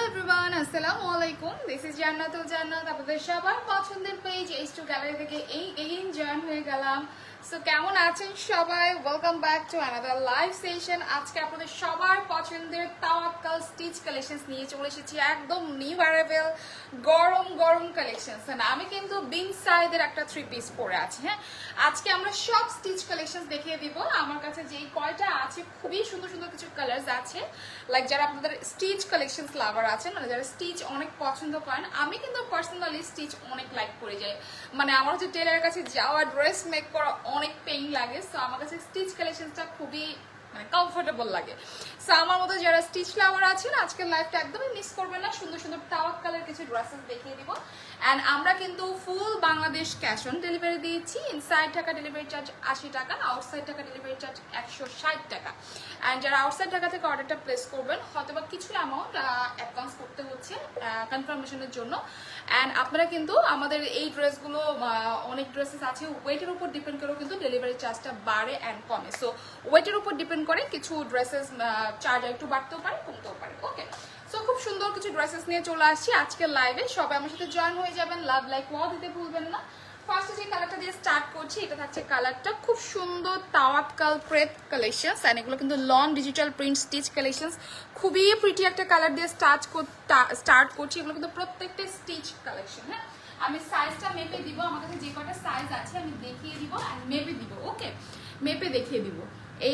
everyone, আসসালামু আলাইকুম। This is জান্নাতুল জান্নাত, আপনাদের সবার পছন্দের পেজ H2 গ্যালারি থেকে again জয়েন হয়ে গেলাম। সো কেমন আছেন সবাই? Welcome back to another live session. আজকে আপনাদের সবার পছন্দের তাওয়াক্কাল স্টিচ কালেকশনস নিয়ে চলে এসেছি, একদম নিউ অ্যারাইভেল গরম গরম কালেকশনস। আমি কিন্তু বিন সাইদের একটা 3 পিস পরে আছি। হ্যাঁ, আজকে আমরা সব স্টিচ কালেকশনস দেখিয়ে দিব। আমার কাছে যেই কয়টা আছে খুবই সুন্দর সুন্দর কিছু কালার্স আছে, লাইক যারা আপনাদের স্টিচ কালেকশনস লাভার আছেন, মানে যারা স্টিচ অনেক পছন্দ করেন। আমি কিন্তু পার্সোনালি স্টিচ অনেক লাইক করে যাই, মানে আমার হচ্ছে টেলারের কাছে যাওয়া, ড্রেস মেক করা অনেক পেইন লাগে। সো আমার কাছে স্টিচ কালেকশনসটা খুবই মানে কমফোর্টেবল লাগে। সো আমার মতো যারা স্টিচ লাভার আছেন, আজকের লাইফটা একদমই মিস করবেন না। সুন্দর সুন্দর তাওয়াক্কালের কিছু ড্রেসেস দেখিয়ে দিব। অ্যান্ড আমরা কিন্তু ফুল বাংলাদেশ ক্যাশ অন ডেলিভারি দিয়েছি। ইনসাইড ঢাকা ডেলিভারি চার্জ 80 টাকা, আউটসাইড ঢাকা ডেলিভারি চার্জ 160 টাকা। অ্যান্ড যারা আউটসাইড ঢাকা থেকে অর্ডারটা প্লেস করবেন, হয়তো বা কিছু অ্যামাউন্ট অ্যাডভান্স করতে হচ্ছে কনফার্মেশনের জন্য। অ্যান্ড আপনারা কিন্তু আমাদের এই ড্রেসগুলো, অনেক ড্রেসেস আছে, ওয়েটের উপর ডিপেন্ড করেও কিন্তু ডেলিভারি চার্জটা বাড়ে অ্যান্ড কমে। সো ওয়েটের উপর ডিপেন্ড করে কিছু ড্রেসেস চার্জ একটু বাড়তেও পারে, কমতেও পারে। ওকে, সো খুব সুন্দর কিছু ড্রেসেস নিয়ে চলে আসছি আজকের লাইভে। সবাই আমার সাথে জয়েন হয়ে যাবেন, লাভ লাইক ওয়াও দিতে ভুলবেন না। ফার্স্টে যে কালারটা দিয়ে স্টার্ট করছি, এটা থাকছে কালারটা খুব সুন্দর তাওয়াক্কাল ক্রেপ কালেকশনস। অ্যান্ড এগুলো কিন্তু lawn digital print stitch collections, খুবই প্রিটি একটা কালার দিয়ে স্টার্ট করছি। এগুলো কিন্তু প্রত্যেকটা স্টিচ কালেকশন। হ্যাঁ, আমি সাইজটা মেপে দিব, আমার কাছে যে কটা সাইজ আছে আমি দেখিয়ে দিব অ্যান্ড মেপে দিব। ওকে, মেপে দেখিয়ে দিব।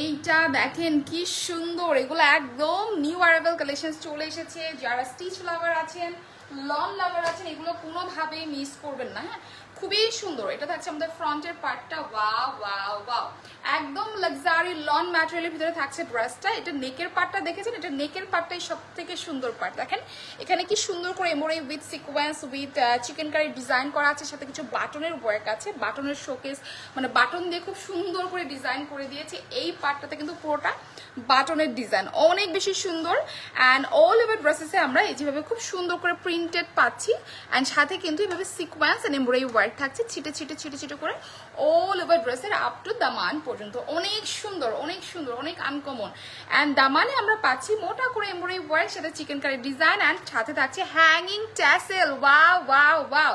এইটা দেখেন কি সুন্দর, এগুলো একদম নিউ অ্যারাইভেল কালেকশনস চলে এসেছে। যারা স্টিচ লাভার আছেন, লন লাভার আছেন, এগুলো কোনোভাবেই মিস করবেন না। হ্যাঁ, খুবই সুন্দর। এটা থাকছে আমাদের ফ্রন্টের পার্টটা, ওয়াও ওয়াও ওয়াও, একদম লাক্সারি লন ম্যাটেরিয়ালের ভিতরে থাকছে ড্রেসটা। এটা নেকের পার্টটা দেখেছেন, এটা নেকের পার্টটাই সব থেকে সুন্দর পার্ট। দেখেন এখানে কি সুন্দর করে embroidery with sequence with chikankari design করা আছে, সাথে কিছু বাটনের ওয়ার্ক আছে, বাটনের শোকেস, মানে বাটন দিয়ে খুব সুন্দর করে ডিজাইন করে দিয়েছে। এই পার্টটাতে কিন্তু পুরোটা বাটনের ডিজাইন অনেক বেশি সুন্দর। অ্যান্ড অল ওভার ড্রেসেসে আমরা এই যেভাবে খুব সুন্দর করে প্রিন্টেড পাচ্ছি, অ্যান্ড সাথে কিন্তু এইভাবে সিকোয়েন্স অ্যান্ড এমব্রয়ডারি ওয়ার্ক থাকছে ছিটে ছিটে ছিটে ছিটে করে অল ওভার ড্রেসের আপ টু দামান পর্যন্ত। অনেক সুন্দর, অনেক সুন্দর, অনেক আনকমন। অ্যান্ড দামানে আমরা পাচ্ছি মোটা করে এমব্রয়ডারি ওয়ার্ক, সাথে চিকেন কারি ডিজাইন, অ্যান্ড সাথে থাকছে hanging tassel. Wow wow wow,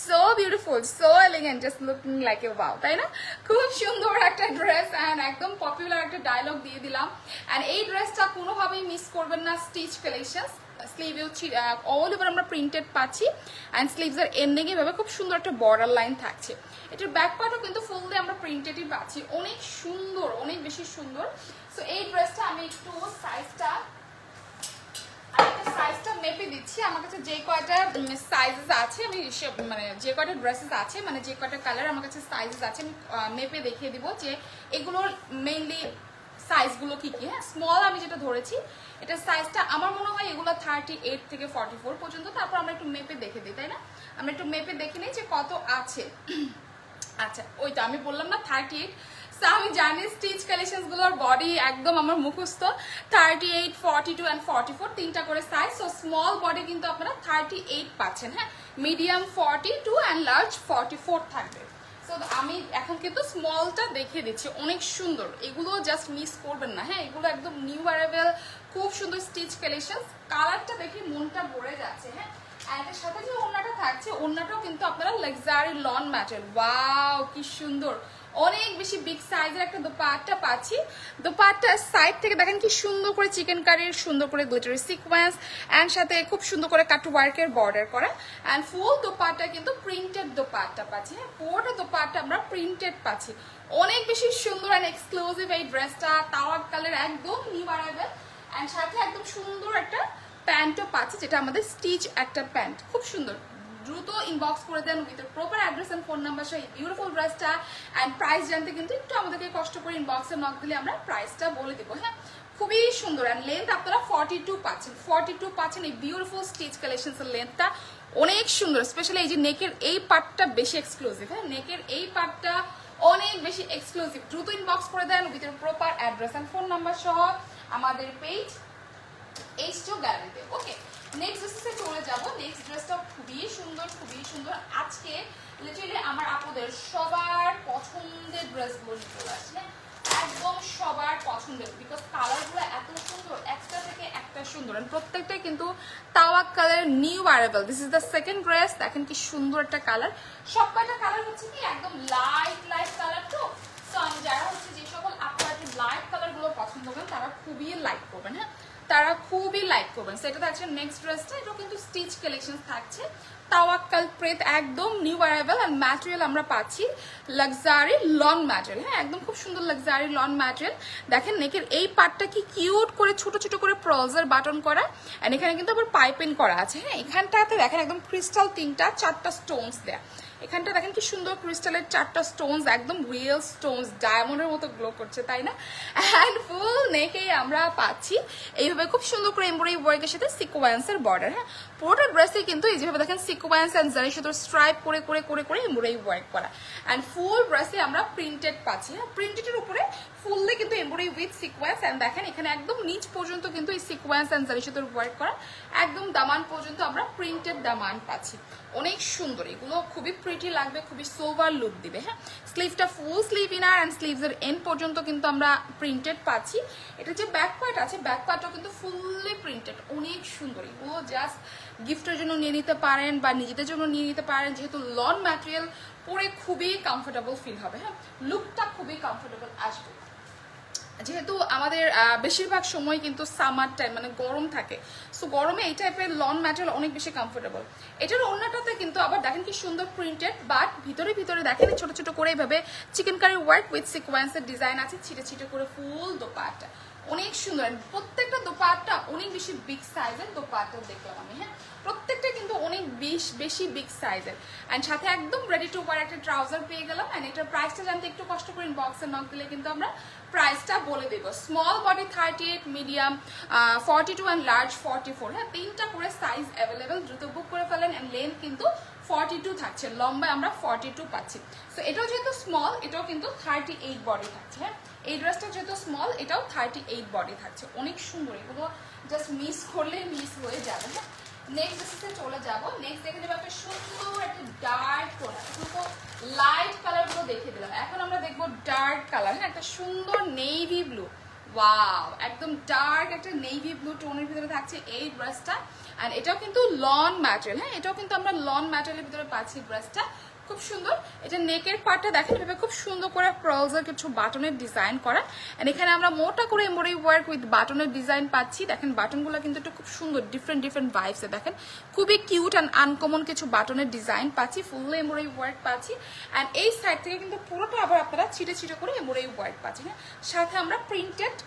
so beautiful, so elegant, just looking like a wow, তাই না? খুব সুন্দর একটা ড্রেস অ্যান্ড একদম পপুলার একটা ডায়লগ দিয়ে দিলাম। অ্যান্ড এই ড্রেসটা কোনোভাবেই মিস করবেন না। স্টিচ কালেকশন, স্লিভেও অল ওভার আমরা প্রিন্টেড পাচ্ছি, অ্যান্ড স্লিভসের এন্ডিং এভাবে খুব সুন্দর একটা বর্ডার লাইন থাকছে। এটার ব্যাক পার্টও কিন্তু ফুল দিয়ে আমরা প্রিন্টেডই পাচ্ছি, অনেক সুন্দর, অনেক বেশি সুন্দর। সো এই ড্রেসটা আমি একটু সাইজটা মেপে দিচ্ছি। আমার কাছে যে কয়টা সাইজেস আছে, আমি মানে যে কয়টা ড্রেসেস আছে, মানে যে কয়টা কালার আমার কাছে সাইজেস আছে, আমি মেপে দেখিয়ে দিব যে এগুলোর মেইনলি সাইজগুলো কি কি। হ্যাঁ, স্মল আমি যেটা ধরেছি, এটা সাইজটা আমার মনে হয় এগুলো 38 থেকে 44 পর্যন্ত। তারপর আমরা একটু মেপে দেখে দিই, তাই না? আমরা একটু মেপে দেখে নিই যে কত আছে। আচ্ছা, ওইটা আমি বললাম না 38। সো আমি জানি স্টিচ কালেকশনসগুলোর বডি একদম আমার মুখস্থ, 38, 42 অ্যান্ড 44 তিনটা করে সাইজ। সো স্মল বডি কিন্তু আপনারা 38 পাচ্ছেন। হ্যাঁ, মিডিয়াম 42 অ্যান্ড লার্জ 44 থাকবে। সো আমি এখন কিন্তু স্মলটা দেখিয়ে দিচ্ছি, অনেক সুন্দর। এগুলো জাস্ট মিস করবেন না। হ্যাঁ, এগুলো একদম নিউ অ্যারাইভেল, খুব সুন্দর স্টিচ কালেকশন। কালারটা দেখে মনটা ভরে যাচ্ছে। হ্যাঁ, আর এর সাথে যে ওড়নাটা থাকছে, ওড়নাটাও কিন্তু আপনারা লাক্সারি লন ম্যাটেরিয়াল, ওয়াও কি সুন্দর, অনেক বেশি বিগ সাইজের একটা দোপাট্টা পাচ্ছি। দোপাট্টার সাইড থেকে দেখেন কি সুন্দর করে চিকেন কারির সুন্দর করে গ্লিটারি সিকোয়েন্স, অ্যান্ড সাথে খুব সুন্দর করে কাট ওয়ার্কের বর্ডার করা, অ্যান্ড ফুল দোপাট্টা কিন্তু প্রিন্টেড দোপাট্টা পাচ্ছি। হ্যাঁ, পুরোটা দোপাট্টা আমরা প্রিন্টেড পাচ্ছি, অনেক বেশি সুন্দর অ্যান্ড এক্সক্লুসিভ এই ড্রেসটা। তাওয়াক্কালের একদম নিউ অ্যারাইভেল, অ্যান্ড সাথে একদম সুন্দর একটা প্যান্টও পাচ্ছি, যেটা আমাদের স্টিচ একটা প্যান্ট, খুব সুন্দর। দ্রুত ইনবক্স করে দেন with proper address and phone number সহ এই বিউটিফুল ড্রেসটা। অ্যান্ড প্রাইস জানতে কিন্তু একটু আমাদেরকে কষ্ট করে ইনবক্সে নক দিলে আমরা প্রাইসটা বলে দেবো। হ্যাঁ, খুবই সুন্দর। অ্যান্ড লেন্থ আপনারা 42 পাচ্ছেন, 42 পাচ্ছেন। এই বিউটিফুল স্টিচ কালেকশনসের লেন্থটা অনেক সুন্দর, স্পেশালি এই যে নেকের এই পার্টটা বেশি এক্সক্লুসিভ। হ্যাঁ, নেকের এই পার্টটা অনেক বেশি এক্সক্লুসিভ। দ্রুত ইনবক্স করে দেন with proper address and phone number সহ আমাদের পেজ H2 গ্যালারিতে। ওকে, নেক্সট ড্রেসে চলে যাব। নেক্সট ড্রেসটা খুবই সুন্দর, খুবই সুন্দর। আজকে লিটারালি আমার আপুদের সবার পছন্দের ড্রেসগুলো চলে আসছে। একদম সবার পছন্দের, বিকজ কালারগুলো এত সুন্দর, একটা থেকে একটা সুন্দর, প্রত্যেকটাই কিন্তু তাওয়াক্কালের new arrival. This is the second dress. দেখেন কি সুন্দর একটা কালার, সবকটা কালার হচ্ছে কি একদম লাইট লাইট কালার। তো আমি যারা হচ্ছে যে সকল আপনারা লাইট কালার গুলো পছন্দ করেন তারা খুবই লাইক করবেন, হ্যাঁ তারা খুবই লাইক করবেন। সেটা থাকছে নেক্সট ড্রেসটা, এটাও কিন্তু স্টিচ কালেকশন থাকছে, তাওয়াক্কাল প্রেত একদম নিউ অ্যারাইভাল। অ্যান্ড ম্যাটেরিয়াল আমরা পাচ্ছি লাক্সারি লন ম্যাটেরিয়াল, হ্যাঁ একদম খুব সুন্দর লাক্সারি লন ম্যাটেরিয়াল। দেখেন নেকের এই পার্টটা কি কিউট করে ছোট ছোট করে প্রলজার বাটন করা, অ্যান্ড এখানে কিন্তু আবার পাইপিং করা আছে, হ্যাঁ এখানটাতে দেখেন একদম ক্রিস্টাল 3-4টা স্টোনস দেয়া, এখানটা দেখেন কি সুন্দর ক্রিস্টালের 4টা স্টোনস, একদম রিয়েল স্টোনস, ডায়মন্ডের মতো গ্লো করছে তাই না। অ্যান্ড ফুল নেকে আমরা পাচ্ছি এইভাবে খুব সুন্দর করে এমব্রয়ডারি ওয়ার্কের সাথে সিকোয়েন্সের বর্ডার, হ্যাঁ পুরোটা ড্রেসে কিন্তু এই যেভাবে দেখেন সিকোয়েন্স অ্যান্ড জারি সুতোর স্ট্রাইপ করে করে করে করে এমব্রয়ডারি ওয়ার্ক করা। অ্যান্ড ফুল ড্রেসে আমরা প্রিন্টেড পাচ্ছি, হ্যাঁ প্রিন্টেডের উপরে ফুললি কিন্তু এমব্রয়ডারি উইথ সিকোয়েন্স। অ্যান্ড দেখেন এখানে একদম নিচ পর্যন্ত কিন্তু এই সিকোয়েন্স অ্যান্ড জারি সুতোর ওয়ার্ক করা, একদম দামান পর্যন্ত আমরা প্রিন্টেড দামান পাচ্ছি, অনেক সুন্দর। এগুলো খুবই প্রিটি লাগবে, খুবই সোভার লুক দিবে, হ্যাঁ স্লিভটা ফুল স্লিভ ইনার অ্যান্ড স্লিভসের এন্ড পর্যন্ত কিন্তু আমরা প্রিন্টেড পাচ্ছি। এটা যে ব্যাক পার্ট আছে, ব্যাক পার্টও কিন্তু ফুললি প্রিন্টেড, অনেক সুন্দর। এগুলো জাস্ট গিফটের জন্য নিয়ে নিতে পারেন বা নিজেদের জন্য নিয়ে নিতে পারেন, যেহেতু লন ম্যাটেরিয়াল পরে খুবই কমফোর্টেবল ফিল হবে, হ্যাঁ লুকটা খুবই কমফোর্টেবল আসবে। যেহেতু আমাদের বেশিরভাগ সময় কিন্তু সামার টাইম মানে গরম থাকে, সো গরমে এই টাইপের লন ম্যাটেরিয়াল অনেক বেশি কমফোর্টেবল। এটার অন্যটাতে কিন্তু আবার দেখেন কি সুন্দর প্রিন্টেড, বাট ভিতরে ভিতরে দেখেন ছোট ছোট করে এইভাবে চিকেন কারি ওয়ার্ক উইথ সিকোয়েন্সের ডিজাইন আছে, ছিটে ছিটে করে ফুল দোপাট্টা, অনেক সুন্দর। প্রত্যেকটা দোপাট্টা অনেক বেশি বিগ সাইজের দোপাট্টা দেখলাম আমি, হ্যাঁ প্রত্যেকটা কিন্তু অনেক বেশি বিগ সাইজের। অ্যান্ড সাথে একদম রেডি টু ওয়ার একটা ট্রাউজার পেয়ে গেলাম। অ্যান্ড এটার প্রাইসটা জানতে একটু কষ্ট করে ইনবক্সে নক দিলে কিন্তু আমরা প্রাইসটা বলে দেবো। Small body 38, medium 42 and large 44, হ্যাঁ 3টা করে সাইজ অ্যাভেলেবেল, দ্রুত বুক করে ফেলেন। অ্যান্ড লেন্থ কিন্তু 42 থাকছে, লম্বায় আমরা 42 পাচ্ছি। সো এটাও যেহেতু স্মল, এটাও কিন্তু 38 বডি থাকছে, হ্যাঁ এই ড্রেসটা যেহেতু স্মল, এটাও 38 বডি থাকছে, অনেক সুন্দর। এগুলো জাস্ট মিস করলে মিস হয়ে যাবে, হ্যাঁ নেক্সট ড্রেসে চলে যাব। নেক্সট দেখে দেবো একটা সুন্দর একটা ডার্ক টোন, দুটো লাইট কালার গুলো দেখে দিলাম। এখন আমরা দেখবো ডার্ক কালার, হ্যাঁ একটা সুন্দর নেভি ব্লু, ওয়াও একদম ডার্ক একটা নেভি ব্লু টোনের ভিতরে থাকছে এই ড্রেসটা। আর এটাও কিন্তু লন ম্যাটেরিয়াল, হ্যাঁ এটাও কিন্তু আমরা লন ম্যাটেরিয়ালের ভিতরে পাচ্ছি ড্রেসটা, খুব সুন্দর। এটা নেকের পার্টটা দেখেন এভাবে খুব সুন্দর করে প্রলজার কিছু বাটনের ডিজাইন করা, এন্ড এখানে আমরা মোটা করে এমব্রয়ডারি ওয়ার্ক উইথ বাটনের ডিজাইন পাচ্ছি। দেখেন বাটনগুলো কিন্তু একটু খুব সুন্দর, ডিফারেন্ট ডিফারেন্ট ভাইবসে, দেখেন খুবই কিউট অ্যান্ড আনকমন কিছু বাটনের ডিজাইন পাচ্ছি, ফুল এমব্রয়ডারি ওয়ার্ক পাচ্ছি। অ্যান্ড এই সাইড থেকে কিন্তু পুরোটা আবার আপনারা ছিটে ছিটে করে এমব্রয়ডারি ওয়ার্ক পাচ্ছি, হ্যাঁ সাথে আমরা প্রিন্টেড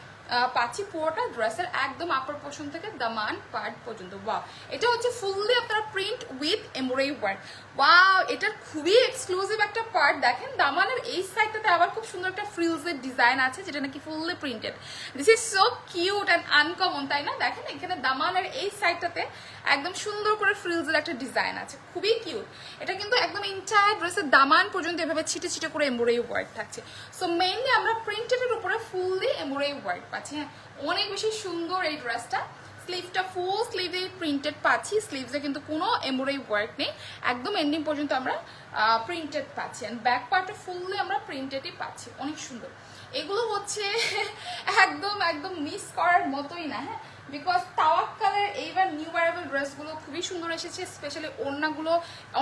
পাচ্ছি পুরোটা ড্রেসের একদম আপার পোর্শন থেকে দামান পার্ট পর্যন্ত। ওয়াও এটা হচ্ছে ফুললি আপনারা print with embroidery work, wow এটার খুবই এক্সক্লুসিভ একটা পার্ট। দেখেন দামানের এই সাইডটাতে আবার খুব সুন্দর একটা ফ্রিলসের ডিজাইন আছে, যেটা নাকি fully printed. This is so cute and uncommon, তাই না? দেখেন এখানে দামানের এই সাইডটাতে একদম সুন্দর করে ফ্রিলসের একটা ডিজাইন আছে, খুবই কিউট। এটা কিন্তু একদম এন্টায়ার ড্রেসের দামান পর্যন্ত এভাবে ছিটে ছিটে করে এমব্রয়ডারি ওয়ার্ক থাকছে। সো মেইনলি আমরা প্রিন্টেডের উপরে ফুললি এমব্রয়ডারি ওয়ার্ক পাচ্ছি, হ্যাঁ অনেক বেশি সুন্দর এই ড্রেসটা। স্লিভটা ফুল স্লিভে প্রিন্টেড পাচ্ছি, স্লিভসে কিন্তু কোনো এমব্রয়ডারি ওয়ার্ক নেই, একদম এন্ডিং পর্যন্ত আমরা প্রিন্টেড পাচ্ছি। এন্ড ব্যাক পার্টে ফুললি আমরা প্রিন্টেডই পাচ্ছি, অনেক সুন্দর। এগুলো হচ্ছে একদম একদম মিস করার মতোই না, হ্যাঁ বিকজ তাওয়াক্কালের এইবার নিউ অ্যারাইভাল ড্রেসগুলো খুবই সুন্দর এসেছে, স্পেশালি ওড়নাগুলো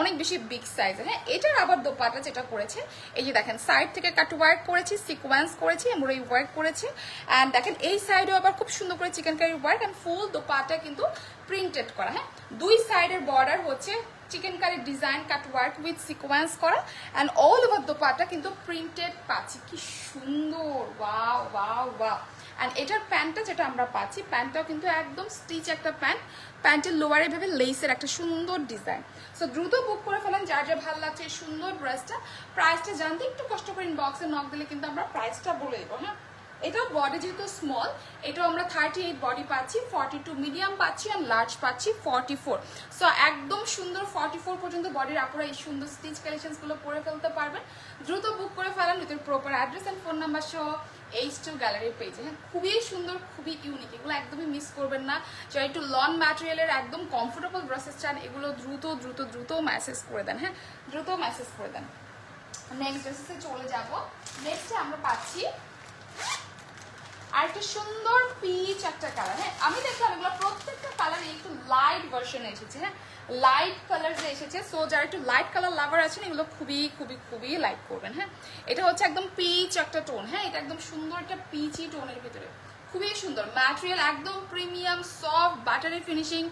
অনেক বেশি বিগ সাইজের। হ্যাঁ এটার আবার দোপাটা যেটা করেছে, এই যে দেখেন সাইড থেকে কাট ওয়ার্ক করেছি, সিকোয়েন্স করেছি, এমব্রয়ডারি ওয়ার্ক করেছি। অ্যান্ড দেখেন এই সাইডেও আবার খুব সুন্দর করে chikankari work and full dupatta কিন্তু প্রিন্টেড করা। হ্যাঁ দুই সাইডের বর্ডার হচ্ছে chikankari design cut work with sequence করা, অ্যান্ড অল ওভার দোপাটা কিন্তু প্রিন্টেড পাচ্ছি, কি সুন্দর, ওয়াও ওয়াও ওয়াও। অ্যান্ড এটার প্যান্টটা যেটা আমরা পাচ্ছি, প্যান্টটাও কিন্তু একদম স্টিচ একটা প্যান্ট, প্যান্টের লোয়ারে ভেবে লেসের একটা সুন্দর ডিজাইন। সো দ্রুত বুক করে ফেলেন যার যা ভালো লাগছে এই সুন্দর ড্রেসটা। প্রাইসটা জানতে একটু কষ্ট করে ইনবক্সে নক দিলে কিন্তু আমরা প্রাইসটা বলে দেবো। হ্যাঁ এটাও বডি যেহেতু স্মল, এটাও আমরা 38 বডি পাচ্ছি, 42 মিডিয়াম পাচ্ছি, আর লার্জ পাচ্ছি 44। সো একদম সুন্দর 44 পর্যন্ত বডির আপনারা এই সুন্দর স্টিচ কালেকশনসগুলো পরে ফেলতে পারবেন। দ্রুত বুক করে ফেলেন with proper address and phone number সহ H2 গ্যালারির পেজে। হ্যাঁ খুবই সুন্দর, খুবই ইউনিক, এগুলো একদমই মিস করবেন না। যারা একটু লন ম্যাটেরিয়ালের একদম কমফোর্টেবল ড্রেসেস চান, এগুলো দ্রুত দ্রুত দ্রুত মেসেজ করে দেন, হ্যাঁ দ্রুত মেসেজ করে দেন। নেক্সট ড্রেসে চলে যাব। নেক্সটে আমরা পাচ্ছি আর একটা সুন্দর পিচ একটা কালার। হ্যাঁ আমি দেখলাম এগুলো প্রত্যেকটা কালার একটু লাইট ভার্সনে এসেছে। হ্যাঁ লাইট কালার যে এসেছে, সো যারা একটু লাইট কালার লাভার আছেন এগুলো খুবই খুবই খুবই লাইক করবেন। হ্যাঁ এটা হচ্ছে একদম পিচ একটা টোন। হ্যাঁ এটা একদম সুন্দর একটা পিচি টোনের ভিতরে, খুবই সুন্দর ম্যাটেরিয়াল, একদম premium soft buttery finishing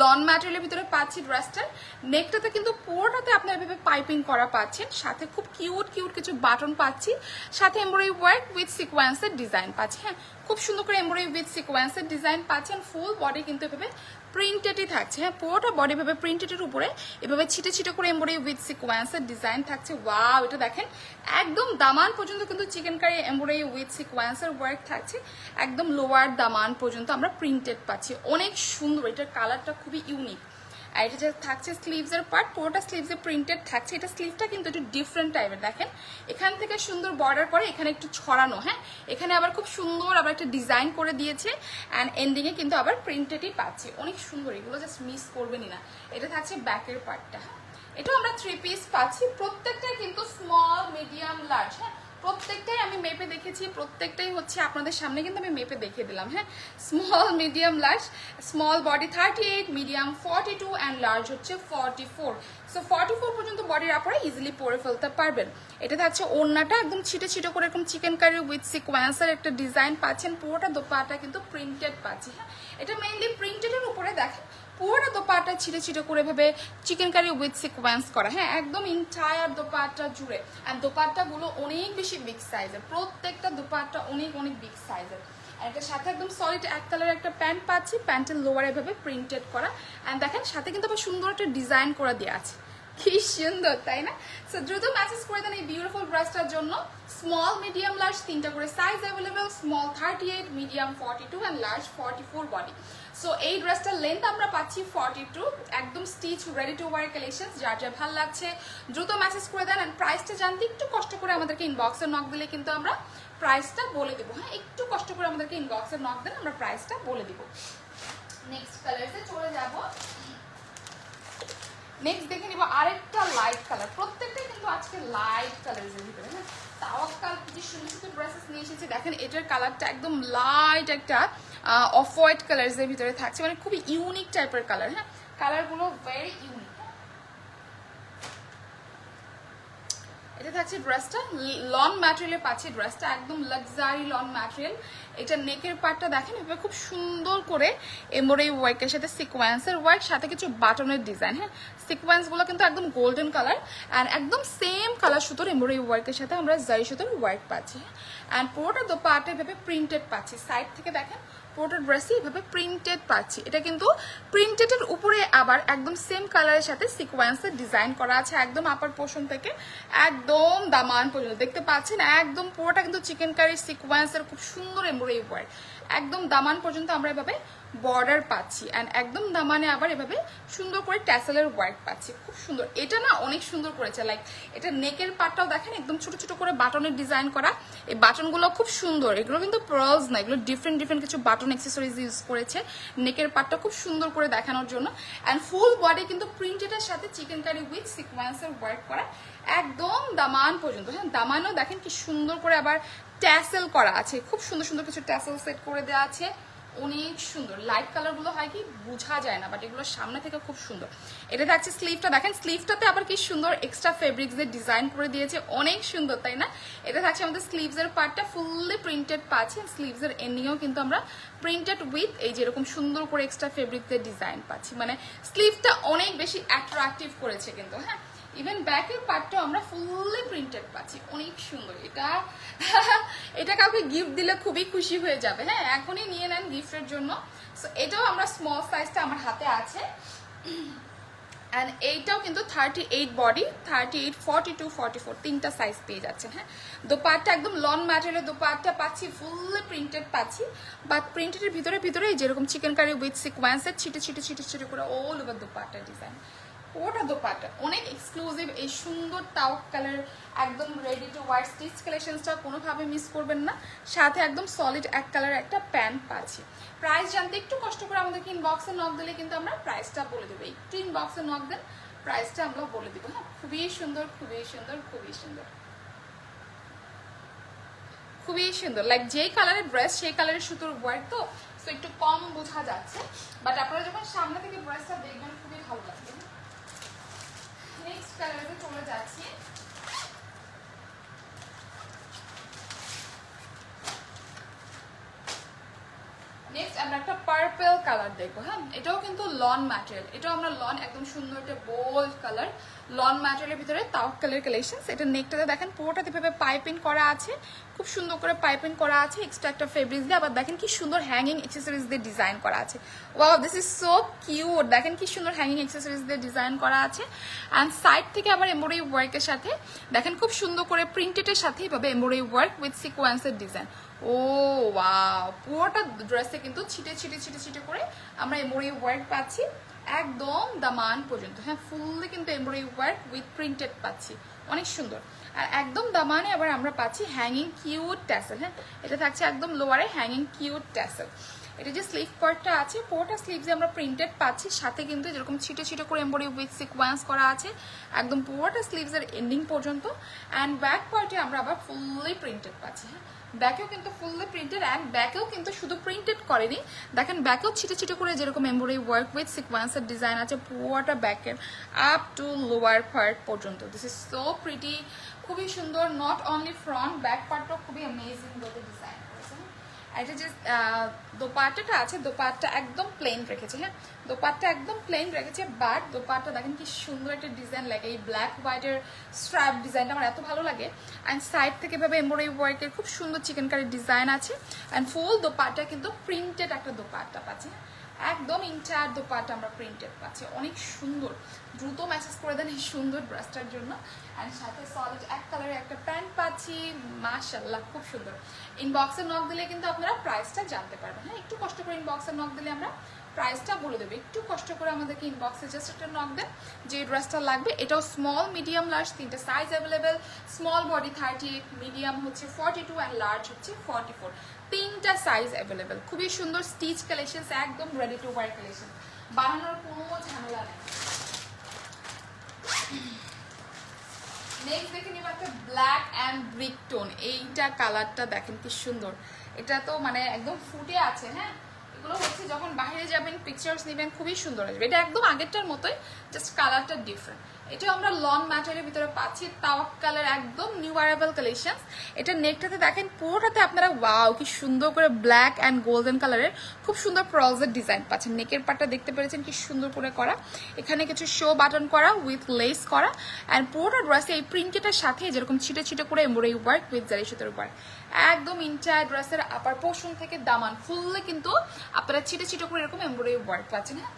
lawn ম্যাটেরিয়ালের ভিতরে পাচ্ছি ড্রেসটার। নেকটাতে কিন্তু পুরোটাতে আপনার এভাবে পাইপিং করা পাচ্ছেন, সাথে খুব কিউট কিউট কিছু বাটন পাচ্ছি, সাথে এমব্রয়ডারি ওয়ার্ক উইথ সিকোয়েন্সের ডিজাইন পাচ্ছি। হ্যাঁ খুব সুন্দর করে এমব্রয়ডারি উইথ সিকোয়েন্সের ডিজাইন পাচ্ছেন। ফুল বডি কিন্তু এভাবে প্রিন্টেডই থাকছে। হ্যাঁ পুরোটা বডি ভাবে প্রিন্টেডের উপরে এভাবে ছিটে ছিটে করে এমব্রয়ডারি উইথ সিকোয়েন্সের ডিজাইন থাকছে। ওয়াও এটা দেখেন একদম দামান পর্যন্ত কিন্তু চিকেন কারি এমব্রয়ডারি উইথ সিকোয়েন্সের ওয়ার্ক থাকছে, একদম লোয়ার দামান পর্যন্ত আমরা প্রিন্টেড পাচ্ছি। অনেক সুন্দর, এটার কালারটা খুবই ইউনিক। আর এটা যে থাকছে স্লিভসের পার্ট, পুরোটা স্লিভসে প্রিন্টেড থাকছে। এটা স্লিভটা কিন্তু একটু ডিফারেন্ট টাইপের, দেখেন এখান থেকে সুন্দর বর্ডার করে এখানে একটু ছড়ানো। হ্যাঁ এখানে আবার খুব সুন্দর আবার একটা ডিজাইন করে দিয়েছে, অ্যান্ড এন্ডিংয়ে কিন্তু আবার প্রিন্টেডই পাচ্ছি। অনেক সুন্দর, এগুলো জাস্ট মিস করবেনই না। এটা থাকছে ব্যাকের পার্টটা। হ্যাঁ এটাও আমরা 3 পিস পাচ্ছি, প্রত্যেকটাই কিন্তু স্মল মিডিয়াম লার্জ। হ্যাঁ প্রত্যেকটাই আমি মেপে দেখেছি, প্রত্যেকটাই হচ্ছে আপনাদের সামনে কিন্তু আমি মেপে দেখিয়ে দিলাম। হ্যাঁ small medium large, small body 38, medium 42 and large হচ্ছে 44। সো 44 পর্যন্ত বডির আপনারা ইজিলি পরে ফেলতে পারবেন। এটা থাকছে ওড়নাটা একদম ছিটে ছিটে করে এরকম চিকেন কারি উইথ সিকোয়েন্সের একটা ডিজাইন পাচ্ছেন। পুরোটা দোপাটা কিন্তু প্রিন্টেড পাচ্ছি। হ্যাঁ এটা মেইনলি প্রিন্টেডের উপরে দেখেন পুরোটা দোপাটা ছিটে ছিটে করে ভেবে চিকেন কারি উইথ সিকোয়েন্স করা। হ্যাঁ একদম ইন্টায়ার দোপাটা জুড়ে, আর দোপাট্টাগুলো অনেক বেশি বিগ সাইজের, প্রত্যেকটা দোপাট্টা অনেক অনেক বিগ সাইজের। আর এটার সাথে একদম সলিড এক কালারের একটা প্যান্ট পাচ্ছি, প্যান্টের লোয়ার এভাবে প্রিন্টেড করা, অ্যান্ড দেখেন সাথে কিন্তু আবার সুন্দর একটা ডিজাইন করা দেওয়া আছে। কি সুন্দর তাই না? সো দ্রুত মেসেজ করে দেন এই বিউটিফুল ড্রেসটার জন্য। স্মল মিডিয়াম লার্জ তিনটা করে size available, small 38, medium 42 and large 44 body. So এই ড্রেসটার লেন্থ আমরা পাচ্ছি 42, একদম stitch ready to war collection. যার যা ভালো লাগছে দ্রুত মেসেজ করে দেন। অ্যান্ড প্রাইসটা জানতে একটু কষ্ট করে আমাদেরকে ইনবক্সে নক দিলে কিন্তু আমরা প্রাইসটা বলে দেবো। হ্যাঁ একটু কষ্ট করে আমাদেরকে ইনবক্সে নক দেন, আমরা প্রাইসটা বলে দিব। নেক্সট কালারসে চলে যাব। নেক্সট দেখে নিব আরেকটা লাইট কালার, প্রত্যেকটাই কিন্তু আজকে লাইট কালারের ভিতরে। হ্যাঁ তাওয়াক্কাল কি সুন্দর সুন্দর ড্রেসেস নিয়ে এসেছে। দেখেন এটার কালারটা একদম লাইট একটা অফ হোয়াইট কালারের ভিতরে থাকছে, মানে খুবই ইউনিক টাইপের কালার। হ্যাঁ কালারগুলো ভেরি ইউনিক। এটা থাকছে ড্রেসটা লন ম্যাটেরিয়ালে পাচ্ছি, ড্রেসটা একদম লাক্সারি লন ম্যাটেরিয়াল। এটা নেকের পার্টটা দেখেন এভাবে খুব সুন্দর করে এমব্রয়ডারি ওয়ার্কের সাথে সিকোয়েন্সের ওয়ার্ক, সাথে কিছু বাটনের ডিজাইন। হ্যাঁ সিকোয়েন্সগুলো কিন্তু একদম গোল্ডেন কালার, অ্যান্ড একদম সেম কালার সুতোর এমব্রয়ডারি ওয়ার্কের সাথে আমরা জারি সুতোর ওয়ার্ক পাচ্ছি। অ্যান্ড পুরোটা দোপাট্টা এভাবে প্রিন্টেড পাচ্ছি। সাইড থেকে দেখেন পুরোটা ড্রেসই এভাবে প্রিন্টেড পাচ্ছি। এটা কিন্তু প্রিন্টেডের উপরে আবার একদম সেম কালারের সাথে সিকোয়েন্সের ডিজাইন করা আছে, একদম আপার পোর্শন থেকে একদম দামান পর্যন্ত দেখতে পাচ্ছেন। একদম পুরোটা কিন্তু চিকেন কারি সিকোয়েন্সের খুব সুন্দর এমব্রয়ডারি ওয়ার্ক, একদম দামান পর্যন্ত আমরা এভাবে বর্ডার পাচ্ছি, অ্যান্ড একদম দামানে আবার এভাবে সুন্দর করে ট্যাসেলের ওয়ার্ক পাচ্ছি। খুব সুন্দর, এটা না অনেক সুন্দর করেছে। লাইক এটা নেকের পার্টটাও দেখেন একদম ছোট ছোট করে বাটনের ডিজাইন করা। এই বাটনগুলো খুব সুন্দর, এগুলো কিন্তু পার্লস না, এগুলো ডিফারেন্ট ডিফারেন্ট কিছু বাটন অ্যাক্সেসরিজ ইউজ করেছে নেকের পার্টটা খুব সুন্দর করে দেখানোর জন্য। অ্যান্ড ফুল বডি কিন্তু প্রিন্টেডের সাথে চিকেন কারি উইথ সিকোয়েন্সের ওয়ার্ক করা একদম দামান পর্যন্ত। হ্যাঁ দামানও দেখেন কি সুন্দর করে আবার ট্যাসেল করা আছে, খুব সুন্দর সুন্দর কিছু ট্যাসেল সেট করে দেওয়া আছে, অনেক সুন্দর। লাইট কালারগুলো হয় কি বোঝা যায় না, বাট এগুলো সামনে থেকে খুব সুন্দর। এটা থাকছে স্লিভটা, দেখেন স্লিভটাতে আবার কি সুন্দর এক্সট্রা ফেব্রিক্সের ডিজাইন করে দিয়েছে, অনেক সুন্দর তাই না? এটা থাকছে আমাদের স্লিভসের পার্টটা ফুললি প্রিন্টেড পাচ্ছি, স্লিভসের এন্ডিংয়েও কিন্তু আমরা প্রিন্টেড উইথ এই যেরকম সুন্দর করে এক্সট্রা ফেব্রিক্সের ডিজাইন পাচ্ছি, মানে স্লিভটা অনেক বেশি অ্যাট্রাকটিভ করেছে কিন্তু। হ্যাঁ ইভেন ব্যাকের পার্টটাও আমরা ফুললি প্রিন্টেড পাচ্ছি, অনেক সুন্দর। এটা কাউকে গিফট দিলে খুবই খুশি হয়ে যাবে। হ্যাঁ এখনই নিয়ে নেন গিফটের জন্য। সো এটাও আমরা স্মল সাইজটা আমার হাতে আছে, অ্যান্ড এইটাও কিন্তু 38 বডি, 38, 42, 44 তিনটা সাইজ পেয়ে যাচ্ছেন। হ্যাঁ দোপাট্টা একদম লন ম্যাটেরিয়ালের দোপাট্টা পাচ্ছি, ফুললি প্রিন্টেড পাচ্ছি, বাট প্রিন্টেডের ভিতরে ভিতরে যেরকম চিকেন কারি উইথ সিকোয়েন্সের ছিটে ছিটে ছিটে ছিটে করে অল ওভার দোপাট্টা ডিজাইন। ওটা দোপাট্টা অনেক এক্সক্লুসিভ, এই সুন্দর টাউক কালার একদম রেডি টু ওয়ার স্টিচ কালেকশনসটা কোনোভাবে মিস করবেন না। সাথে একদম সলিড এক কালার একটা প্যান্ট পাচ্ছি। প্রাইস জানতে একটু কষ্ট করে আমাদেরকে ইনবক্সে নক দিলে কিন্তু আমরা প্রাইসটা বলে দেবো। একটু ইনবক্সে নক দেন, প্রাইসটা আমরা বলে দেবো। হ্যাঁ খুবই সুন্দর, খুবই সুন্দর, খুবই সুন্দর, খুবই সুন্দর, লাইক যেই কালারের ড্রেস সেই কালারের সুতোর ওয়ার্ক, তো সো একটু কম বোঝা যাচ্ছে, বাট আপনারা যখন সামনে থেকে ড্রেসটা দেখবেন খুবই ভালো লাগবে। নেক্সট কালারে চলে যাচ্ছি। নেক্সট আমরা একটা পার্পল কালার দেখবো। হ্যাঁ, এটাও কিন্তু লন ম্যাটেরিয়াল, এটাও আমরা লন, একদম সুন্দর একটা বোল্ড কালার, লন ম্যাটেরিয়ালের ভিতরে তাওয়াক্কালের কালেকশনস। এটা নেকটাতে দেখেন পুরোটাতে এভাবে পাইপিং করা আছে, খুব সুন্দর করে পাইপিং করা আছে এক্সট্রা একটা ফেব্রিক্স দিয়ে। আবার দেখেন কি সুন্দর হ্যাঙ্গিং অ্যাক্সেসরিজ দিয়ে ডিজাইন করা আছে। Wow, this is so cute. দেখেন কি সুন্দর হ্যাঙ্গিং অ্যাক্সেসরিজ দিয়ে ডিজাইন করা আছে। অ্যান্ড সাইড থেকে আবার এমব্রয়ডারি ওয়ার্কের সাথে দেখেন খুব সুন্দর করে প্রিন্টেডের সাথে এভাবে এমব্রয়ডারি ওয়ার্ক উইথ সিকোয়েন্সের ডিজাইন। ও ওয়াও, পুরোটা ড্রেসে কিন্তু ছিটে ছিটে ছিটে ছিটে করে আমরা এমব্রয়ডারি ওয়ার্ক পাচ্ছি একদম দামান পর্যন্ত। হ্যাঁ, ফুললি কিন্তু এমব্রয়ডারি ওয়ার্ক উইথ প্রিন্টেড পাচ্ছি, অনেক সুন্দর। আর একদম দামানে আবার আমরা পাচ্ছি হ্যাঙ্গিং কিউট ট্যাসেল। হ্যাঁ, এটা থাকছে একদম লোয়ারে হ্যাঙ্গিং কিউট ট্যাসেল। এটা যে স্লিভ পার্টটা আছে পুরোটা স্লিভসে আমরা প্রিন্টেড পাচ্ছি, সাথে কিন্তু যেরকম ছিটে ছিটে করে এমব্রয়ডারি উইথ সিকোয়েন্স করা আছে একদম পুরোটা স্লিভসের এন্ডিং পর্যন্ত। অ্যান্ড ব্যাক পার্টে আমরা আবার ফুললি প্রিন্টেড পাচ্ছি। হ্যাঁ, ব্যাকেও কিন্তু ফুললি প্রিন্টেড, অ্যান্ড ব্যাকেও কিন্তু শুধু প্রিন্টেড করেনি, দেখেন ব্যাকেও ছিটে ছিটে করে যেরকম এমব্রয়ডারি ওয়ার্ক উইথ সিকোয়েন্সের ডিজাইন আছে পুরোটা ব্যাকের আপ টু লোয়ার পার্ট পর্যন্ত। দিস ইজ সো প্রিটি, খুবই সুন্দর। নট অনলি ফ্রন্ট, ব্যাক পার্টটাও খুবই অ্যামেজিং ভাবে ডিজাইন করেছে। এটা যে দোপাট্টাটা আছে, দোপাট্টা একদম প্লেন রেখেছে। হ্যাঁ, দোপাট্টা একদম প্লেন রেখেছে, বাট দোপাট্টা দেখেন কি সুন্দর একটা ডিজাইন লাগে। এই ব্ল্যাক হোয়াইটের স্ট্রাইপ ডিজাইনটা আমার এত ভালো লাগে। অ্যান্ড সাইড থেকে ভাবে এমব্রয়ডারি ওয়ার্কের খুব সুন্দর চিকেন কারি ডিজাইন আছে। অ্যান্ড ফুল দোপাট্টা কিন্তু প্রিন্টেড একটা দোপাট্টা পাচ্ছি, একদম ইন্টায়ার দোপাট্টা আমরা প্রিন্টেড পাচ্ছি, অনেক সুন্দর। দ্রুত মেসেজ করে দেন এই সুন্দর ড্রেসটার জন্য। অ্যান্ড সাথে সলিড এক কালারের একটা প্যান্ট পাচ্ছি, মাশাআল্লাহ খুব সুন্দর। ইনবক্সে নক দিলে কিন্তু আপনারা প্রাইসটা জানতে পারবেন। হ্যাঁ, একটু কষ্ট করে ইনবক্সে নক দিলে আমরা প্রাইসটা বলে দেবো। একটু কষ্ট করে আমাদেরকে ইনবক্সে জাস্ট একটা নক দেন যে ড্রেসটা লাগবে। এটাও স্মল, মিডিয়াম, লার্জ তিনটে size available. Small body 38, medium হচ্ছে 42 অ্যান্ড লার্জ হচ্ছে 44, তিনটা সাইজ অ্যাভেলেবেল। খুবই সুন্দর স্টিচ কালেকশন, একদম রেডি টু ওয়্যার কালেকশন, বানানোর কোনো ঝামেলা নেই। নেক্সট দেখে নিব একটা ব্ল্যাক অ্যান্ড ব্রিক টোন। এইটা কালারটা দেখেন কি সুন্দর, এটা তো মানে একদম ফুটে আছে। হ্যাঁ, এগুলো হচ্ছে যখন বাইরে যাবেন পিকচার্স নেবেন খুবই সুন্দর আসবে। এটা একদম আগেরটার মতোই, জাস্ট কালারটা ডিফারেন্ট। এটা আমরা লন ম্যাটেরিয়ালের ভিতরে পাচ্ছি তাওয়াক্কালের একদম নিউ অ্যারাইভাল কালেকশন। এটা নেকটাতে দেখেন পুরোটাতে আপনারা ওয়াও কি সুন্দর করে ব্ল্যাক অ্যান্ড গোল্ডেন কালারের খুব সুন্দর প্রলসের ডিজাইন পাচ্ছেন। নেকের পাটটা দেখতে পেরেছেন কি সুন্দর করে করা, এখানে কিছু শো বাটন করা উইথ লেস করা। অ্যান্ড পুরোটা ড্রেসে এই প্রিন্টের সাথে যেরকম ছিটে ছিটে করে এমব্রয়ডারি ওয়ার্ক উইথ জারি সুতার ওয়ার্ক, একদম ইন্টায়ার ড্রেসের আপার পোর্শন থেকে দামান ফুললে কিন্তু আপনারা ছিটে ছিটে করে এরকম এমব্রয়ডারি ওয়ার্ক পাচ্ছেন। হ্যাঁ,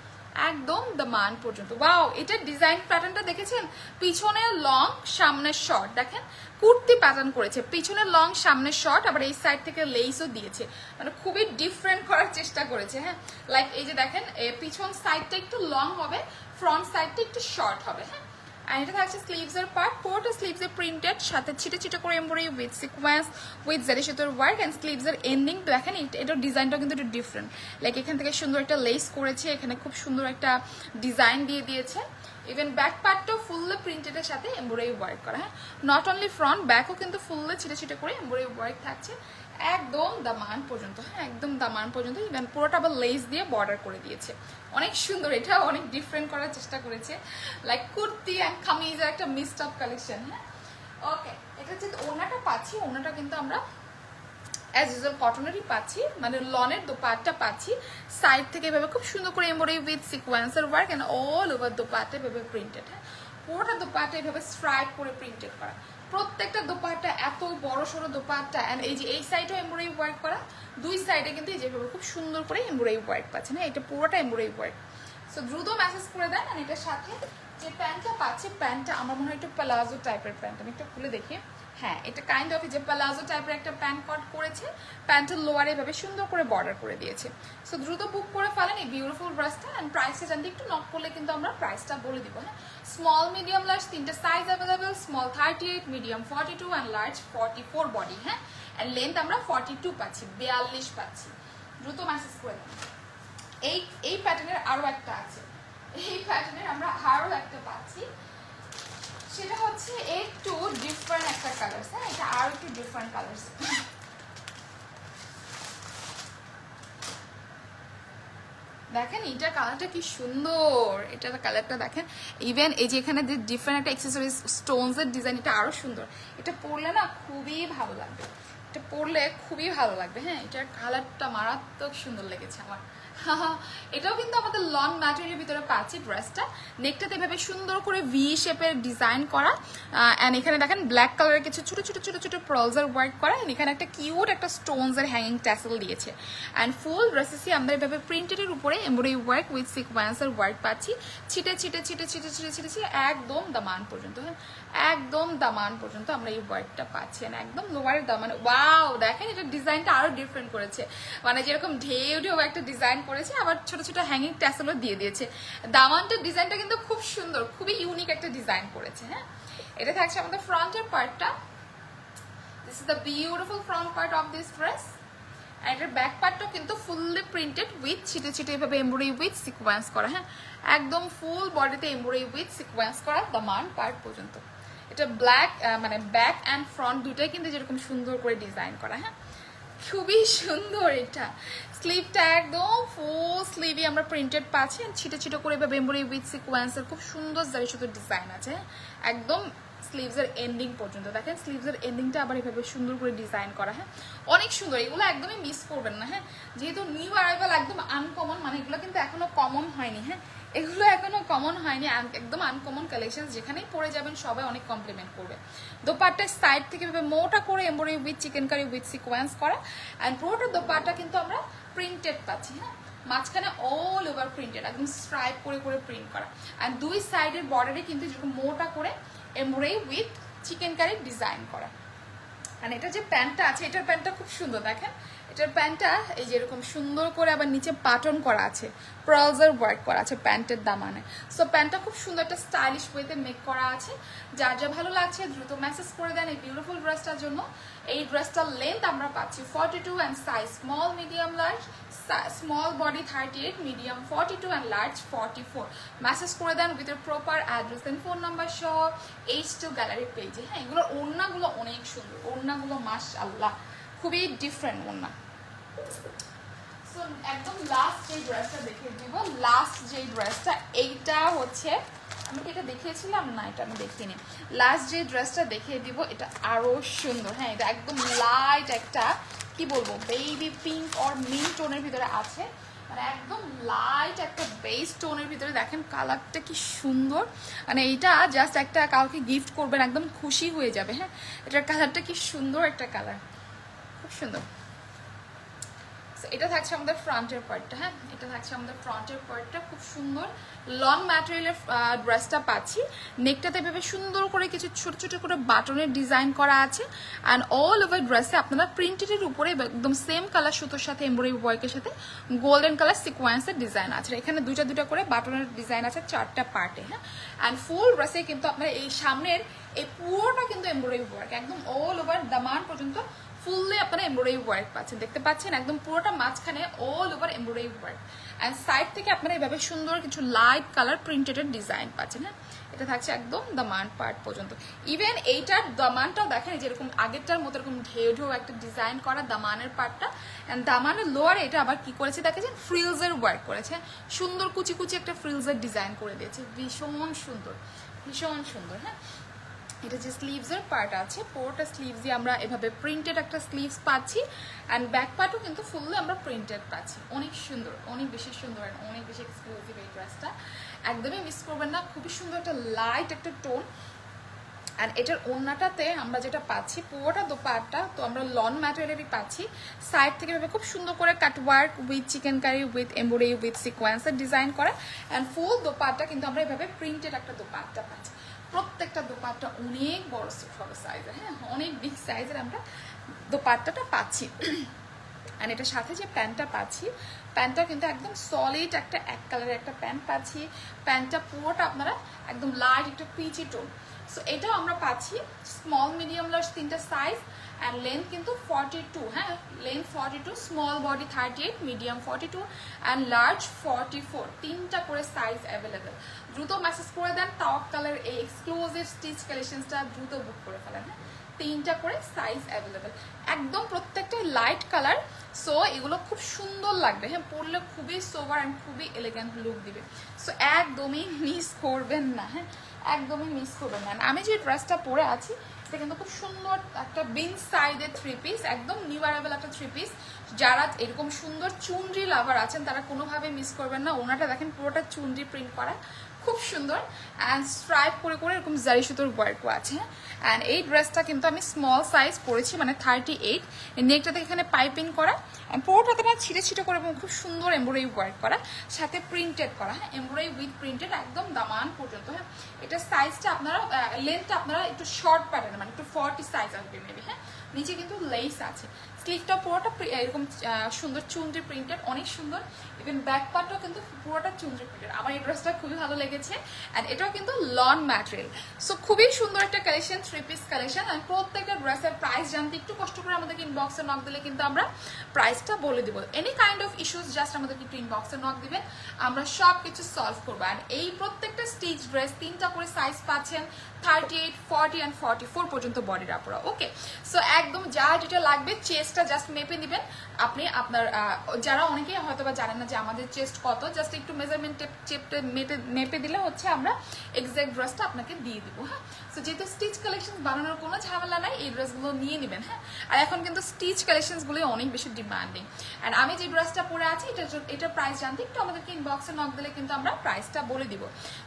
একদম দামান পর্যন্ত। ওয়াও, এটার ডিজাইন প্যাটার্নটা দেখেছেন, পিছনে লং সামনে শর্ট, দেখেন কুর্তি প্যাটার্ন করেছে, পিছনে লং সামনে শর্ট, আবার এই সাইড থেকে লেসও দিয়েছে, মানে খুবই ডিফারেন্ট করার চেষ্টা করেছে। হ্যাঁ, লাইক এই যে দেখেন পিছন সাইডটা একটু লং হবে, ফ্রন্ট সাইডটা একটু শর্ট হবে। হ্যাঁ, আর এটা থাকছে স্লিভসের পার্ট, পুরোটা স্লিভসে প্রিন্টেড, সাথে ছিটে ছিটে করে এমব্রয়ডারি উইথ সিকোয়েন্স উইথ জারি সুতোর ওয়ার্ক। অ্যান্ড স্লিভসের এন্ডিং দেখেন এটার ডিজাইনটাও কিন্তু একটু ডিফারেন্ট, লাইক এখান থেকে সুন্দর একটা লেস করেছে, এখানে খুব সুন্দর একটা ডিজাইন দিয়ে দিয়েছে। ইভেন ব্যাক পার্টটাও ফুললি প্রিন্টেডের সাথে এমব্রয়ডারি ওয়ার্ক করা। হ্যাঁ, নট অনলি ফ্রন্ট, ব্যাকও কিন্তু ফুললি ছিটে ছিটে করে এমব্রয়ডারি ওয়ার্ক থাকছে একদম দামান পর্যন্ত। হ্যাঁ, একদম দামান পর্যন্ত। ইভেন পুরোটা আবার লেস দিয়ে বর্ডার করে দিয়েছে, অনেক সুন্দর। এটা অনেক ডিফারেন্ট করার চেষ্টা করেছে, লাইক কুর্তি অ্যান্ড কামিজের একটা মিক্সড আপ কালেকশন। হ্যাঁ, ওকে, এটা যে ওড়নাটা পাচ্ছি, ওড়নাটা কিন্তু আমরা অ্যাজ ইউজুয়াল কটনেরই পাচ্ছি, মানে লনের দোপাট্টা পাচ্ছি, সাইড থেকে এভাবে খুব সুন্দর করে এমব্রয়ডারি উইথ সিকোয়েন্সের work and all over dupatta এভাবে প্রিন্টেড। হ্যাঁ, পুরোটা দোপাট্টা এভাবে স্ট্রাইপ করে প্রিন্টেড করা, প্রত্যেকটা দোপাট্টা এত বড় সড়ো দোপাট্টা। অ্যান্ড এই যে এই সাইডেও এমব্রয়ডারি ওয়ার্ক করা, দুই সাইডে কিন্তু এই যেভাবে খুব সুন্দর করে এমব্রয়ডারি ওয়ার্ক পাচ্ছেন। হ্যাঁ, এটা পুরোটা এমব্রয়ডারি ওয়ার্ক। সো দ্রুত মেসেজ করে দেন। আর এটার সাথে যে প্যান্টটা পাচ্ছি, প্যান্টটা আমার মনে হয় একটু প্লাজো টাইপের প্যান্ট, আমি একটু খুলে দেখি। হ্যাঁ, এটা কাইন্ড অফ যে প্লাজো টাইপের একটা প্যান্ট কাট করেছে, প্যান্টের লোয়ারে এভাবে সুন্দর করে বর্ডার করে দিয়েছে। সো দ্রুত বুক করে ফেলেন এই বিউটিফুল ড্রেসটা। অ্যান্ড প্রাইসটা জানতে একটু নক করলে কিন্তু আমরা প্রাইসটা বলে দিব। হ্যাঁ, স্মল, মিডিয়াম, লার্জ তিনটে size available. Small 38, medium 42 and large 44 body. হ্যাঁ, অ্যান্ড লেন্থ আমরা 42 পাচ্ছি, 42 পাচ্ছি। দ্রুত মেসেজ করে দেন। এই প্যাটার্নের আরও একটা আছে, এই প্যাটার্নের আমরা আরও একটা পাচ্ছি, সেটা হচ্ছে একটু ডিফারেন্ট একটা কালার। হ্যাঁ, এটা আরও একটু ডিফারেন্ট কালার। দেখেন এটা কালারটা কি সুন্দর, এটার কালারটা দেখেন। ইভেন এই যে এখানে যে ডিফারেন্ট একটা অ্যাক্সেসরিজ স্টোনস এর ডিজাইন, এটা আরো সুন্দর। এটা পরলে না খুবই ভালো লাগবে, এটা পরলে খুবই ভালো লাগবে। হ্যাঁ, এটার কালারটা মারাত্মক সুন্দর লেগেছে আমার। এটাও কিন্তু আমাদের লং ম্যাটেরিয়ালের ভিতরে পাচ্ছি। ড্রেসটা নেকটাতে এভাবে সুন্দর করে ভি শেপের ডিজাইন করা, অ্যান্ড এখানে দেখেন ব্ল্যাক কালারের কিছু ছোট ছোট ছোট ছোট প্রলজার ওয়ার্ক করা, এখানে একটা কিউট একটা স্টোনস এর হ্যাঙ্গিং ট্যাসেল দিয়েছে। অ্যান্ড ফুল ড্রেসেসই আমরা এভাবে প্রিন্টেডের উপরে এমব্রয়ডারি ওয়ার্ক উইথ সিকোয়েন্সের ওয়ার্ক পাচ্ছি, ছিটে ছিটে ছিটে ছিটে ছিটে ছিটে ছিটে একদম দামান পর্যন্ত। হ্যাঁ, একদম দামান পর্যন্ত আমরা এই ওয়ার্কটা পাচ্ছি, একদম লোয়ারের দামান। ওয়াও, দেখেন এটা ডিজাইনটা আরো ডিফারেন্ট করেছে, মানে যেরকম ঢেউ ঢেউ একটা ডিজাইন করেছে, আবার ছোট ছোট হ্যাঙ্গিং ট্যাসেলও দিয়ে দিয়েছে। দামানটার ডিজাইনটা কিন্তু খুব সুন্দর, খুবই ইউনিক একটা ডিজাইন করেছে। হ্যাঁ, এটা থাকছে আমাদের ফ্রন্টের পার্টটা। This is the beautiful front part of this dress. আর এটার ব্যাক পার্টটাও কিন্তু ফুললি প্রিন্টেড উইথ ছিটে ছিটে এভাবে এমব্রয়ডারি উইথ সিকোয়েন্স করা। হ্যাঁ, একদম ফুল বডিতে এমব্রয়ডারি উইথ সিকোয়েন্স করা দামান পার্ট পর্যন্ত। এটা ব্ল্যাক মানে ব্যাক অ্যান্ড ফ্রন্ট দুটাই কিন্তু যেরকম সুন্দর করে ডিজাইন করা। হ্যাঁ, খুবই সুন্দর। এটা স্লিভটা একদম ফুল স্লিভই আমরা প্রিন্টেড পাচ্ছি, ছিটে ছিটে করে এভাবে এমব্রয়ডারি উইথ সিকোয়েন্সের খুব সুন্দর জারি সুন্দর ডিজাইন আছে। একদম স্লিভসের এন্ডিং পর্যন্ত দেখেন, স্লিভসের এন্ডিংটা আবার এভাবে সুন্দর করে ডিজাইন করা। হ্যাঁ, অনেক সুন্দর, এগুলো একদমই মিস করবেন না। হ্যাঁ, যেহেতু নিউ অ্যারাইভাল একদম আনকমন, মানে এগুলো কিন্তু এখনো কমন হয়নি। হ্যাঁ, এগুলো এখনো কমন হয়নি, একদম আনকমন কালেকশন, যেখানেই পরে যাবেন সবাই অনেক কমপ্লিমেন্ট করবে। দোপাট্টার সাইড থেকে এভাবে মোটা করে embroidery with chikankari with sequence করা, অ্যান্ড পুরোটা দোপাট্টা কিন্তু আমরা প্রিন্টেড পাচ্ছি। হ্যাঁ, মাঝখানে অল ওভার প্রিন্টেড, একদম স্ট্রাইপ করে করে প্রিন্ট করা, অ্যান্ড দুই সাইডের বর্ডারে কিন্তু যেরকম মোটা করে embroidery with chikankari design করা। আর এটা যে প্যান্টটা আছে, এটার প্যান্টটা খুব সুন্দর। দেখেন এটার প্যান্টটা এই যেরকম সুন্দর করে আবার নিচে বাটন করা আছে, প্রাউজার ওয়ার্ক করা আছে প্যান্টের দামানে। সো প্যান্টটা খুব সুন্দর একটা স্টাইলিশ ওয়েতে মেক করা আছে। যার যা ভালো লাগছে দ্রুত মেসেজ করে দেন এই বিউটিফুল ড্রেসটার জন্য। এই ড্রেসটার লেন্থ আমরা পাচ্ছি 42 and size small medium large, small body 38, medium 42 and large 44। Message করে দেন উইথ এর proper address and phone number সহ H2 গ্যালারি পেজে। হ্যাঁ, এগুলোর ওড়নাগুলো অনেক সুন্দর, ওড়নাগুলো মাশাআল্লাহ খুবই ডিফারেন্ট ওড়না। সো একদম লাস্ট যে ড্রেসটা দেখিয়ে দিব, লাস্ট যে ড্রেসটা এইটা হচ্ছে, আমি কি এটা দেখিয়েছিলাম না, এটা আমি দেখিনি। লাস্ট যে ড্রেসটা দেখিয়ে দিব এটা আরো সুন্দর। হ্যাঁ, এটা একদম লাইট একটা কি বলবো বেবি পিঙ্ক অর মিন্ট টোনের ভিতরে আছে, মানে একদম লাইট একটা বেস টোনের ভিতরে। দেখেন কালারটা কি সুন্দর, মানে এইটা জাস্ট একটা কাউকে গিফট করবেন একদম খুশি হয়ে যাবে। হ্যাঁ, এটার কালারটা কি সুন্দর একটা কালার, খুব সুন্দর। এটা থাকছে আমাদের ফ্রন্টের পার্টটা। হ্যাঁ, এটা থাকছে আমাদের ফ্রন্টের পার্টটা, খুব সুন্দর লং ম্যাটেরিয়ালের ড্রেসটা পাচ্ছি। নেকটাতে এভাবে সুন্দর করে কিছু ছোট ছোট করে বাটনের ডিজাইন করা আছে, অ্যান্ড অল ওভার ড্রেসে আপনারা প্রিন্টেডের উপরে একদম সেম কালার সুতোর সাথে এমব্রয়ডারি ওয়ার্কের সাথে গোল্ডেন কালার সিকোয়েন্সের ডিজাইন আছে। এখানে দুইটা দুইটা করে বাটনের ডিজাইন আছে চারটা পার্টে। হ্যাঁ, অ্যান্ড ফুল ড্রেসে কিন্তু আপনারা এই সামনের এই পুরোটা কিন্তু এমব্রয়ডারি ওয়ার্ক একদম অল ওভার দামান পর্যন্ত ফুললি আপনারা এমব্রয়ডারি ওয়ার্ক পাচ্ছেন, দেখতে পাচ্ছেন একদম পুরোটা মাঝখানে all over embroidery work, and side থেকে আপনারা এভাবে সুন্দর কিছু লাইট কালার প্রিন্টেড ডিজাইন পাচ্ছেন। হ্যাঁ, এটা থাকছে একদম দামান পার্ট পর্যন্ত। ইভেন এইটার দামানটাও দেখেন যেরকম আগেরটার মতো এরকম ঢেউ ঢেউ একটা ডিজাইন করা দামানের পার্টটা, অ্যান্ড দামানের লোয়ারে এটা আবার কি করেছে দেখেছেন ফ্রিলসের ওয়ার্ক করেছে, সুন্দর কুচি কুচি একটা ফ্রিলসের ডিজাইন করে দিয়েছে, ভীষণ সুন্দর ভীষণ সুন্দর। হ্যাঁ, এটা যে স্লিভসের পার্ট আছে পুরোটা স্লিভসই আমরা এভাবে প্রিন্টেড একটা স্লিভস পাচ্ছি, অ্যান্ড ব্যাক পার্টও কিন্তু ফুললি আমরা প্রিন্টেড পাচ্ছি। অনেক সুন্দর, অনেক বেশি সুন্দর, অনেক বেশি এক্সক্লুসিভ এই ড্রেসটা, একদমই মিস করবেন না। খুবই সুন্দর একটা লাইট একটা টোন, অ্যান্ড এটার ওড়নাটাতে আমরা যেটা পাচ্ছি পুরোটা দোপাট্টা তো আমরা লন ম্যাটেরিয়ালই পাচ্ছি, সাইড থেকে এভাবে খুব সুন্দর করে cutwork with chikankari with embroidery with সিকোয়েন্সের ডিজাইন করা, অ্যান্ড ফুল দোপাট্টা কিন্তু আমরা এভাবে প্রিন্টেড একটা দোপাট্টা পাচ্ছি। প্রত্যেকটা দোপাট্টা অনেক বড় সাইজের। হ্যাঁ, অনেক বিগ সাইজের আমরা দোপাট্টাটা পাচ্ছি, অ্যান্ড এটার সাথে যে প্যান্টটা পাচ্ছি প্যান্টটা কিন্তু একদম সলিড একটা এক কালারের একটা প্যান্ট পাচ্ছি। প্যান্টটা পুরোটা আপনারা একদম লাইট একটা পিচি টোন। সো এটাও আমরা পাচ্ছি স্মল মিডিয়াম লার্জ তিনটা সাইজ, অ্যান্ড লেন্থ কিন্তু 42। হ্যাঁ, length 42, small body 38, medium 42 and large 44, তিনটা করে সাইজ অ্যাভেলেবেল। দ্রুত মেসেজ করে দেন, টপ কালার এই এক্সক্লুসিভ স্টিচ কালেকশনসটা দ্রুত বুক করে ফেলেন। হ্যাঁ, 3টা করে সাইজ অ্যাভেলেবেল, একদম প্রত্যেকটা লাইট কালার। সো এগুলো খুব সুন্দর লাগবে, হ্যাঁ পরলে খুবই সোবার অ্যান্ড খুবই এলিগেন্ট লুক দিবে। সো একদমই মিস করবেন না, হ্যাঁ একদমই মিস করবেন না। আমি যে ড্রেসটা পরে আছি এটা কিন্তু খুব সুন্দর একটা বিন সাইডের 3 পিস, একদম নিউ অ্যারাইভেল একটা 3 পিস। যারা এরকম সুন্দর চুনরি লাভার আছেন তারা কোনোভাবে মিস করবেন না। ওনাটা দেখেন পুরোটা চুনরি প্রিন্ট করা, খুব সুন্দর অ্যান্ড স্ট্রাইপ করে করে এরকম জারি সুতোর ওয়ার্কও আছে। অ্যান্ড এই ড্রেসটা কিন্তু আমি স্মল সাইজ পরেছি, মানে 38। নেকটাতে এখানে পাইপিং করা, পুরোটাতে না ছিটে ছিটে করে এবং খুব সুন্দর এমব্রয়ডারি ওয়ার্ক করা, সাথে প্রিন্টেড করা, হ্যাঁ এমব্রয়ডারি উইথ প্রিন্টেড একদম দামান পর্যন্ত। হ্যাঁ এটা সাইজটা আপনারা লেন্থটা আপনারা একটু শর্ট প্যাটার্ন, মানে একটু 40 সাইজ আসবে মেবি। হ্যাঁ নিচে কিন্তু লেস আছে, স্লিভটা পুরোটা এরকম সুন্দর চুনরি প্রিন্টেড, অনেক সুন্দর। ইভেন ব্যাক পার্টও কিন্তু পুরোটা চুনরি প্রিন্টেড। আমার এই ড্রেসটা খুবই ভালো লেগেছে অ্যান্ড এটাও কিন্তু লন ম্যাটেরিয়াল। সো খুবই সুন্দর একটা কালেকশন, 3 পিস কালেকশন। অ্যান্ড প্রত্যেকটা ড্রেসের প্রাইস জানতে একটু কষ্ট করে আমাদেরকে ইনবক্সে নক দিলে কিন্তু আমরা প্রাইসটা বলে দেবো। Any kind of issues just আমাদেরকে একটু ইনবক্সে নক দিবেন, আমরা সব কিছু সলভ করবো। অ্যান্ড এই প্রত্যেকটা স্টিচ ড্রেস 3টা করে সাইজ পাচ্ছেন, 38, 40 অ্যান্ড 44 পর্যন্ত বডির আপনারা। ওকে সো একদম যা যেটা লাগবে চেস্টটা জাস্ট মেপে নেবেন আপনি। আপনার যারা অনেকেই হয়তো বা জানেন না যে আমাদের চেস্ট কত, জাস্ট একটু মেজারমেন্ট চেপটা মেপে দিলে হচ্ছে আমরা এক্সাক্ট ড্রেসটা আপনাকে দিয়ে দিব। হ্যাঁ সো যেহেতু স্টিচ কালেকশন বানানোর কোনো ঝামেলা নাই, এই ড্রেসগুলো নিয়ে নেবেন। হ্যাঁ আর এখন কিন্তু স্টিচ কালেকশনসগুলো অনেক বেশি ডিমান্ডিং। অ্যান্ড আমি যে ড্রেসটা পরে আছি এটার প্রাইস জানতে একটু আমাদেরকে ইনবক্সে নক দিলে কিন্তু আমরা প্রাইসটা বলে দিব।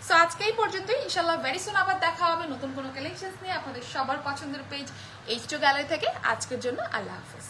সো আজকে এই পর্যন্তই, ইনশাল্লাহ ভেরি সুন আবার দেখা হবে নতুন কোনো কালেকশনস নিয়ে আপনাদের সবার পছন্দের পেজ H2 গ্যালারি থেকে। আজকের জন্য আল্লাহ হাফেজ।